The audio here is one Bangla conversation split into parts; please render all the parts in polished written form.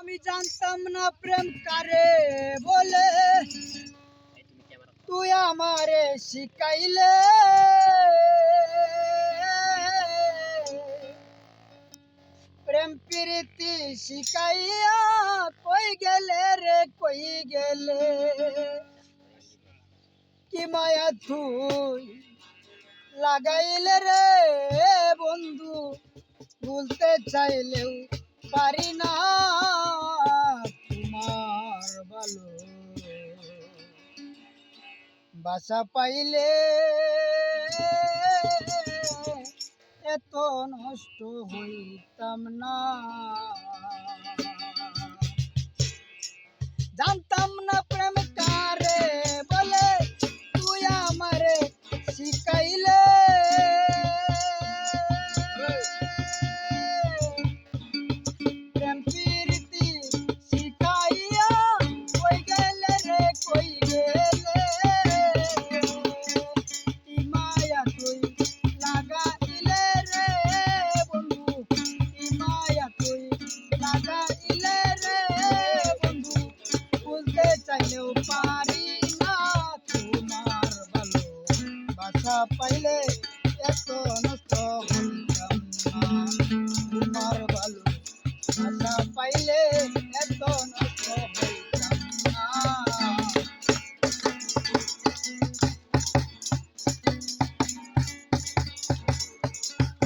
আমি জানতাম না প্রেম কারে বলে, তুই আমারে শিখাইলে। প্রেম প্রীতি শিখাইয়া কই গেলে রে কই গেলে, কি মায়া তুই লাগাইলে রে বন্ধু, ভুলতে চাইলেও পারি না তোমার ভালো বাসা পাইলে। এত নষ্ট হইতাম না, জানতাম না প্রেম কারে বলে, তুই আমারে শিখাইলে। প্রেম প্রীতি শিখাইয়া কই গেলে রে কই গেলে, কি মায়া তুই লাগাইলে রে বন্ধু, কি মায়া তুই লাগাইলে রে বন্ধু, বুঝতে চাইলেও পারি না তোমার ভালো বাসা পাইলে। এত নষ্ট হইতাম না তোমার ভালো বাসা পাইলে, এত নষ্ট হইতাম না।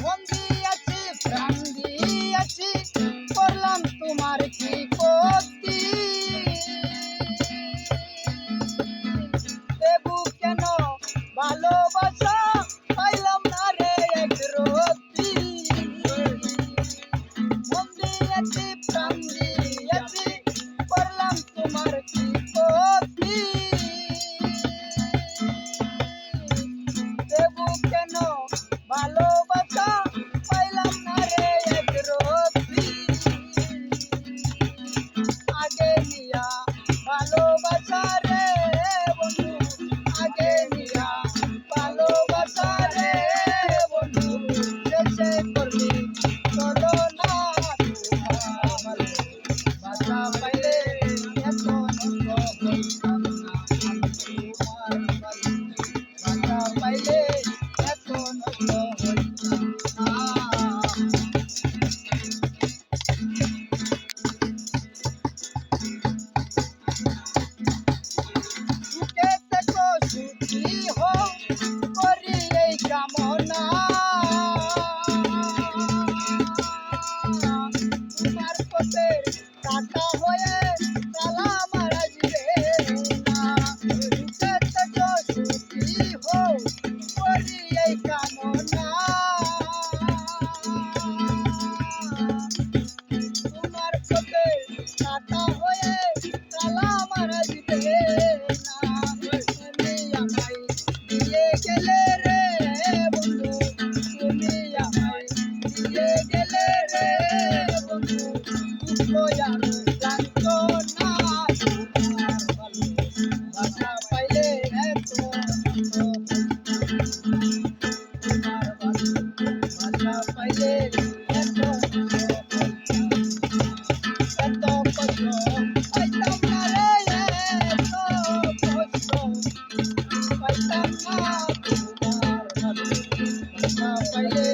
মন দিয়াছি প্রাণ দিয়াছি, করলাম তোমার কি ক্ষতি, দেবু কেন ভালোবাসা পাইলাম না রে এক রতি। মন দিয়াছি প্রাণ দিয়াছি, করলাম তোমার কি ক্ষতি, দেবু কেন ভালোবাসা পাইলাম না রে এক রতি। আগে নিয়া ভালোবাসা রে বন্ধু, আগে নিয়া ভালোবাসা রে বন্ধু, শেষে করলি চলো না তোমার ভালো বাসা পাইলে। এত নষ্ট হইতাম না তোমার ভালো বাসা পাইলে, এত নষ্ট হইতাম না। সুখে থেকো সুখী হও করি এই কামনা, তোমার পথে কাটা হয়ে তালা মারা যাবে না। সুখে থেকো সুখী হও করি এই কামনা, তোমার পথে কাটা হয়ে তালা মারা যাবে না। তুমি আমায় দিয়ে গেলে রে বন্ধু, তুমি আমায় দিয়ে গেলে রে বন্ধু, দুঃখ আর জানতো না তোমার ভালো বাসা পাইলে। এত নষ্ট হইতাম তোমার ভালো বাসা পাইলে, এত নষ্ট হইতাম, এত কষ্ট পাইতাম না রে, এত কষ্ট পাইতাম না তোমার ভালো বাসা পাইলে।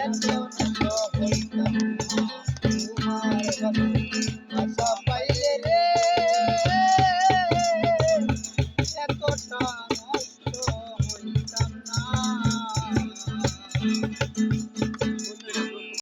এত নষ্ট হইতাম না তোমার ভালো বাসা পাইলে রে।